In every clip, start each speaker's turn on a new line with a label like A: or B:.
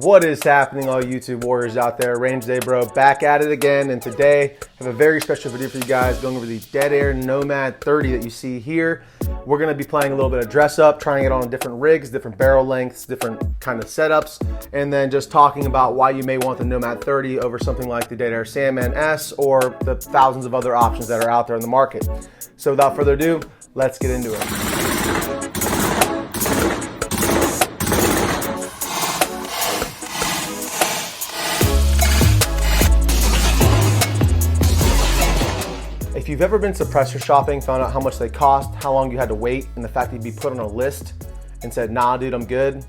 A: What is happening, all YouTube warriors out there? Range Day Bro back at it again, and today I have a very special video for you guys going over the Deadair Nomad 30 that you see here. We're going to be playing a little bit of dress up, trying it on different rigs, different barrel lengths, different kind of setups, and then just talking about why you may want the Nomad 30 over something like the Deadair Sandman S or the thousands of other options that are out there in the market. So without further ado, let's get into it. If you've ever been suppressor shopping, found out how much they cost, how long you had to wait, and the fact that you'd be put on a list and said, nah, dude, I'm good,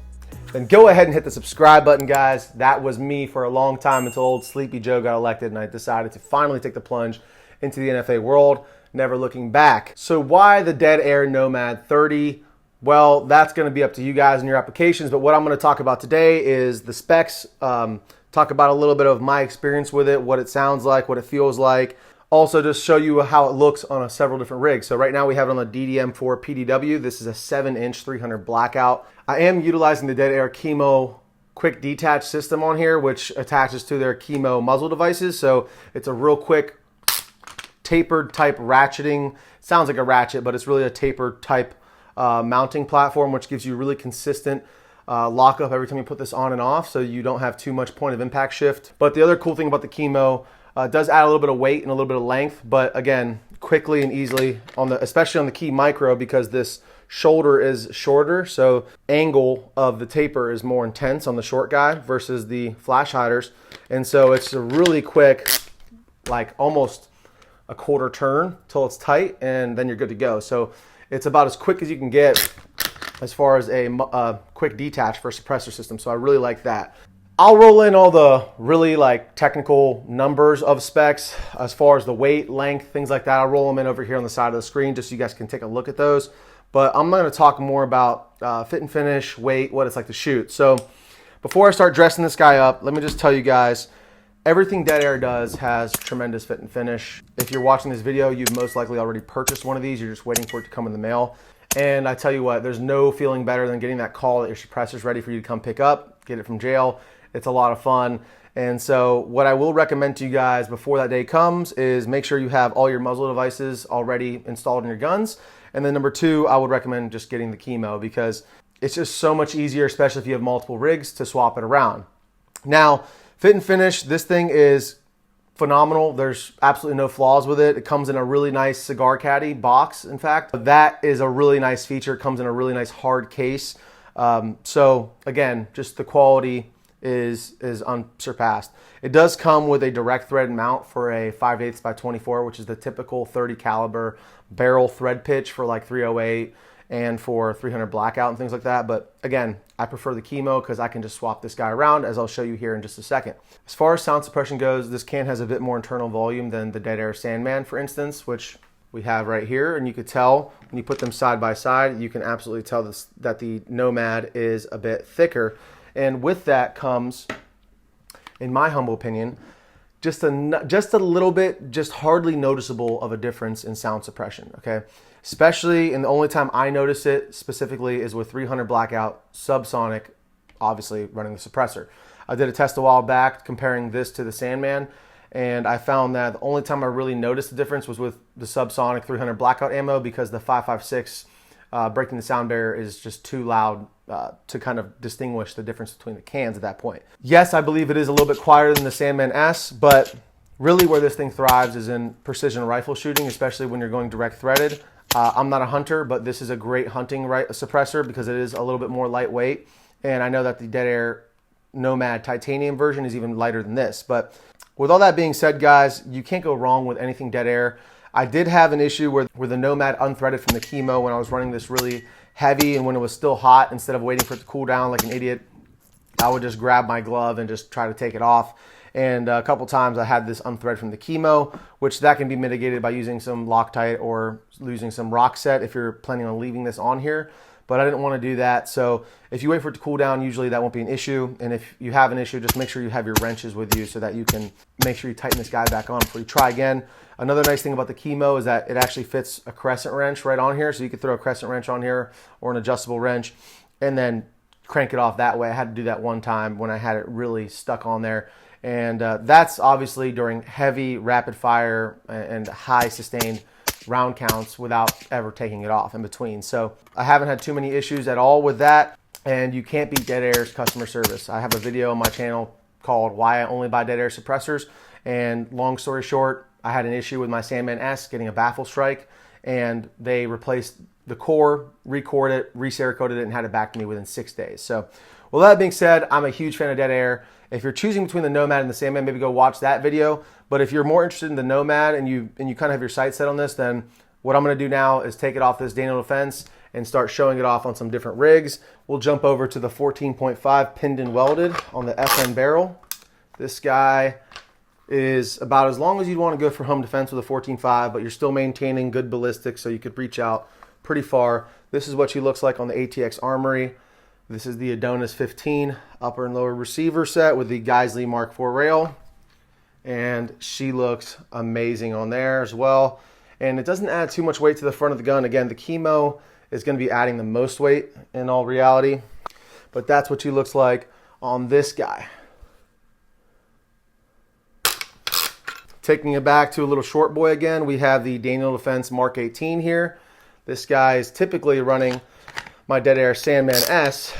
A: then go ahead and hit the subscribe button, guys. That was me for a long time until old Sleepy Joe got elected and I decided to finally take the plunge into the NFA world, never looking back. So why the Deadair Nomad 30? Well, that's going to be up to you guys and your applications, but what I'm going to talk about today is the specs, talk about a little bit of my experience with it, what it sounds like, what it feels like. Also, just show you how it looks on several different rigs. So right now we have it on the DDM4 PDW. This is a 7-inch 300 blackout. I am utilizing the Deadair Chemo quick detach system on here, which attaches to their Chemo muzzle devices. So it's a real quick tapered type ratcheting. Sounds like a ratchet, but it's really a tapered type mounting platform, which gives you really consistent lockup every time you put this on and off, so you don't have too much point of impact shift. But the other cool thing about the Chemo, does add a little bit of weight and a little bit of length, but again, quickly and easily on the, especially on the Key Micro, because this shoulder is shorter, so angle of the taper is more intense on the short guy versus the flash hiders, and so it's a really quick, like almost a quarter turn till it's tight, and then you're good to go. So it's about as quick as you can get as far as a quick detach for a suppressor system. So I really like that. I'll roll in all the really like technical numbers of specs as far as the weight, length, things like that. I'll roll them in over here on the side of the screen just so you guys can take a look at those. But I'm going to talk more about fit and finish, weight, what it's like to shoot. So before I start dressing this guy up, let me just tell you guys, everything Deadair does has tremendous fit and finish. If you're watching this video, you've most likely already purchased one of these. You're just waiting for it to come in the mail. And I tell you what, there's no feeling better than getting that call that your suppressor's ready for you to come pick up, get it from jail. It's a lot of fun. And so what I will recommend to you guys before that day comes is make sure you have all your muzzle devices already installed in your guns. And then number two, I would recommend just getting the Chemo, because it's just so much easier, especially if you have multiple rigs, to swap it around. Now, fit and finish, this thing is phenomenal. There's absolutely no flaws with it. It comes in a really nice cigar caddy box, in fact. That is a really nice feature. It comes in a really nice hard case. So again, just the quality is unsurpassed. It does come with a direct thread mount for a 5/8 by 24, which is the typical 30 caliber barrel thread pitch for like 308 and for 300 blackout and things like that. But again, I prefer the Chemo because I can just swap this guy around, as I'll show you here in just a second. As far as sound suppression goes, this can has a bit more internal volume than the Deadair Sandman, for instance, which we have right here. And you could tell when you put them side by side, you can absolutely tell that the Nomad is a bit thicker. And with that comes, in my humble opinion, just a little bit, just hardly noticeable of a difference in sound suppression, okay? Especially, and the only time I notice it specifically is with 300 blackout, subsonic, obviously running the suppressor. I did a test a while back comparing this to the Sandman, and I found that the only time I really noticed the difference was with the subsonic 300 blackout ammo, because the 5.56 breaking the sound barrier is just too loud to kind of distinguish the difference between the cans at that point. Yes, I believe it is a little bit quieter than the Sandman S, but really where this thing thrives is in precision rifle shooting, especially when you're going direct threaded. I'm not a hunter, but this is a great hunting suppressor because it is a little bit more lightweight. And I know that the Deadair Nomad titanium version is even lighter than this. But with all that being said, guys, you can't go wrong with anything Deadair. I did have an issue where the Nomad unthreaded from the Chemo when I was running this really heavy, and when it was still hot, instead of waiting for it to cool down like an idiot, I would just grab my glove and just try to take it off. And a couple times I had this unthread from the Chemo, which that can be mitigated by using some Loctite or using some rock set if you're planning on leaving this on here. But I didn't want to do that. So if you wait for it to cool down, usually that won't be an issue. And if you have an issue, just make sure you have your wrenches with you so that you can make sure you tighten this guy back on before you try again. Another nice thing about the Chemo is that it actually fits a crescent wrench right on here. So you could throw a crescent wrench on here or an adjustable wrench and then crank it off that way. I had to do that one time when I had it really stuck on there. And that's obviously during heavy rapid fire and high sustained round counts without ever taking it off in between. So I haven't had too many issues at all with that. And you can't beat Deadair's customer service. I have a video on my channel called Why I Only Buy Deadair Suppressors. And long story short, I had an issue with my Sandman S getting a baffle strike, and they replaced the core, recored it, receracoated it, and had it back to me within 6 days. So, well, that being said, I'm a huge fan of Deadair. If you're choosing between the Nomad and the Sandman, maybe go watch that video. But if you're more interested in the Nomad and you kind of have your sights set on this, then what I'm going to do now is take it off this Deadair Defense and start showing it off on some different rigs. We'll jump over to the 14.5 pinned and welded on the FN barrel. This guy is about as long as you'd want to go for home defense with a 14.5, but you're still maintaining good ballistics, so you could reach out pretty far. This is what she looks like on the ATX Armory. This is the Adonis 15 upper and lower receiver set with the Geisley Mark IV rail. And she looks amazing on there as well. And it doesn't add too much weight to the front of the gun. Again, the Chemo is going to be adding the most weight in all reality. But that's what she looks like on this guy. Taking it back to a little short boy again, we have the Deadair Defense Mark 18 here. This guy is typically running my Deadair Sandman S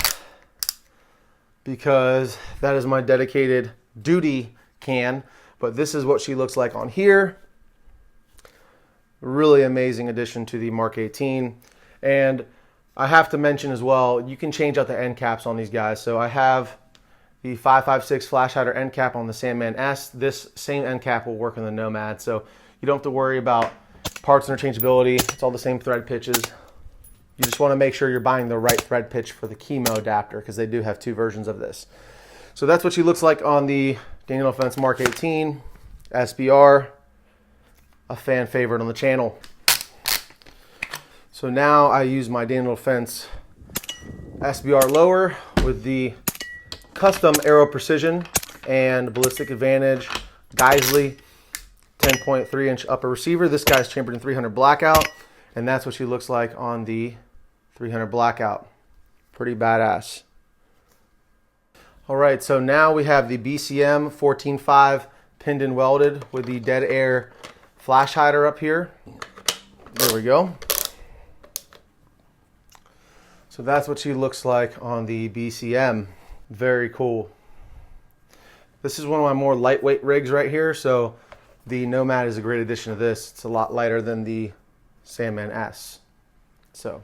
A: because that is my dedicated duty can. But this is what she looks like on here. Really amazing addition to the Mark 18. And I have to mention as well, you can change out the end caps on these guys. So I have the 5.56 flash hider end cap on the Sandman S. This same end cap will work on the Nomad. So you don't have to worry about parts interchangeability. It's all the same thread pitches. You just want to make sure you're buying the right thread pitch for the Chemo adapter because they do have two versions of this. So that's what she looks like on the Deadair Defense Mark 18 SBR, a fan favorite on the channel. So now I use my Deadair Defense SBR lower with the custom Aero Precision and Ballistic Advantage Geisley 10.3 inch upper receiver. This guy's chambered in 300 blackout, and that's what she looks like on the 300 blackout. Pretty badass. All right, so now we have the BCM 14.5 pinned and welded with the Deadair flash hider up here. There we go. So that's what she looks like on the BCM. Very cool. This is one of my more lightweight rigs right here, so the Nomad is a great addition to this. It's a lot lighter than the Sandman S. So,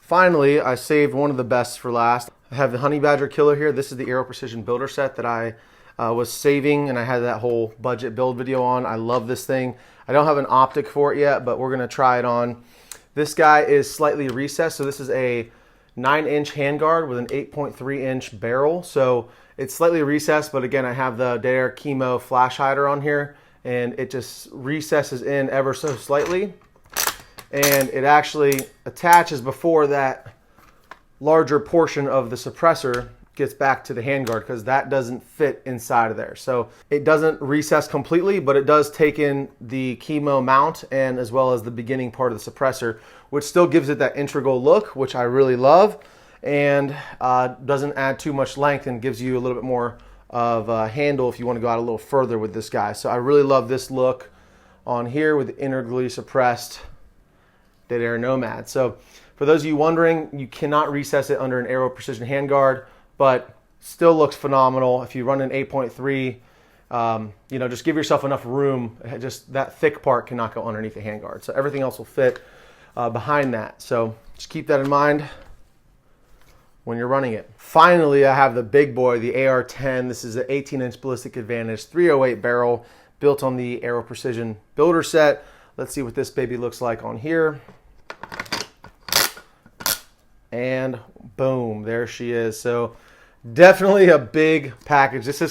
A: finally, I saved one of the best for last. I have the Honey Badger Killer here. This is the Aero Precision builder set that I was saving, and I had that whole budget build video on. I love this thing. I don't have an optic for it yet, but we're going to try it on. This guy is slightly recessed, so this is a 9-inch handguard with an 8.3-inch barrel. So it's slightly recessed, but again, I have the Deadair Chemo flash hider on here, and it just recesses in ever so slightly. And it actually attaches before that larger portion of the suppressor gets back to the handguard, because that doesn't fit inside of there. So it doesn't recess completely, but it does take in the Chemo mount and as well as the beginning part of the suppressor, which still gives it that integral look, which I really love, and doesn't add too much length and gives you a little bit more of a handle if you want to go out a little further with this guy. So I really love this look on here with the integrally suppressed Deadair Nomad. So for those of you wondering, you cannot recess it under an Aero Precision handguard, but still looks phenomenal. If you run an 8.3, you know, just give yourself enough room. Just that thick part cannot go underneath the handguard. So everything else will fit behind that. So just keep that in mind when you're running it. Finally, I have the big boy, the AR-10. This is an 18-inch Ballistic Advantage 308 barrel built on the Aero Precision builder set. Let's see what this baby looks like on here. And boom, there she is. So definitely a big package. This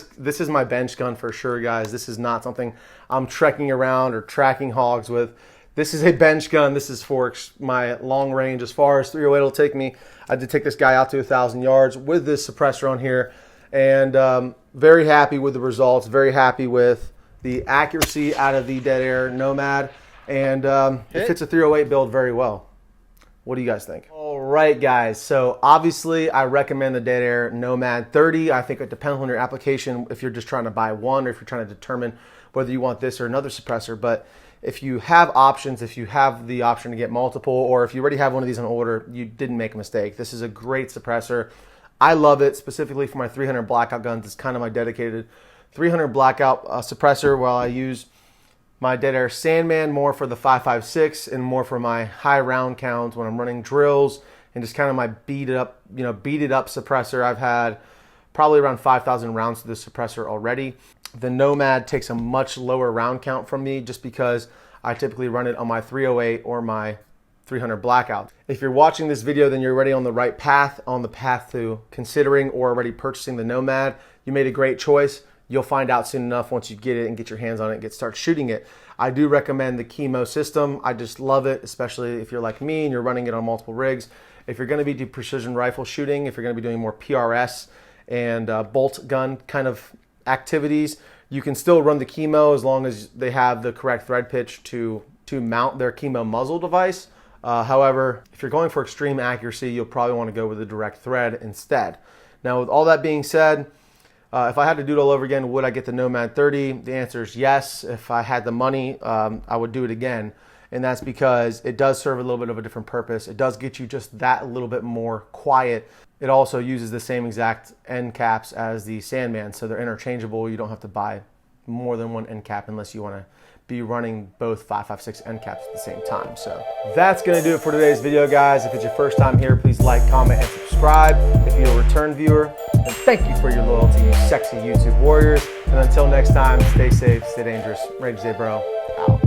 A: is my bench gun for sure, guys. This is not something I'm trekking around or tracking hogs with. This is a bench gun. This is for my long range. As far as 308 will take me, I did take this guy out to 1,000 yards with this suppressor on here, and very happy with the results. Very happy with the accuracy out of the Deadair Nomad, and it fits a 308 build very well. What do you guys think? All right, guys, so obviously I recommend the Deadair Nomad 30. I think it depends on your application, if you're just trying to buy one or if you're trying to determine whether you want this or another suppressor. But if you have options, if you have the option to get multiple, or if you already have one of these on order, you didn't make a mistake. This is a great suppressor. I love it, specifically for my 300 blackout guns. It's kind of my dedicated 300 blackout suppressor, while I use my Deadair Sandman more for the 5.56 and more for my high round counts when I'm running drills, and just kind of my beat it up suppressor. I've had probably around 5,000 rounds to this suppressor already. The Nomad takes a much lower round count from me just because I typically run it on my 308 or my 300 blackout. If you're watching this video, then you're already on the right path, on the path to considering or already purchasing the Nomad. You made a great choice. You'll find out soon enough once you get it and get your hands on it and start shooting it. I do recommend the chemo system. I just love it, especially if you're like me and you're running it on multiple rigs. If you're going to be doing precision rifle shooting, if you're going to be doing more PRS and bolt gun kind of activities, you can still run the chemo as long as they have the correct thread pitch to mount their chemo muzzle device. However, if you're going for extreme accuracy, you'll probably want to go with a direct thread instead. Now, with all that being said, if I had to do it all over again, would I get the Nomad 30? The answer is yes. If I had the money, I would do it again. And that's because it does serve a little bit of a different purpose. It does get you just that little bit more quiet. It also uses the same exact end caps as the Sandman, so they're interchangeable. You don't have to buy more than one end cap unless you want to be running both 5.56 end caps at the same time. So that's going to do it for today's video, guys. If it's your first time here, please like, comment, and subscribe. If you're a return viewer, then thank you for your loyalty, you sexy YouTube warriors. And until next time, stay safe, stay dangerous. Rage Day Bro, out.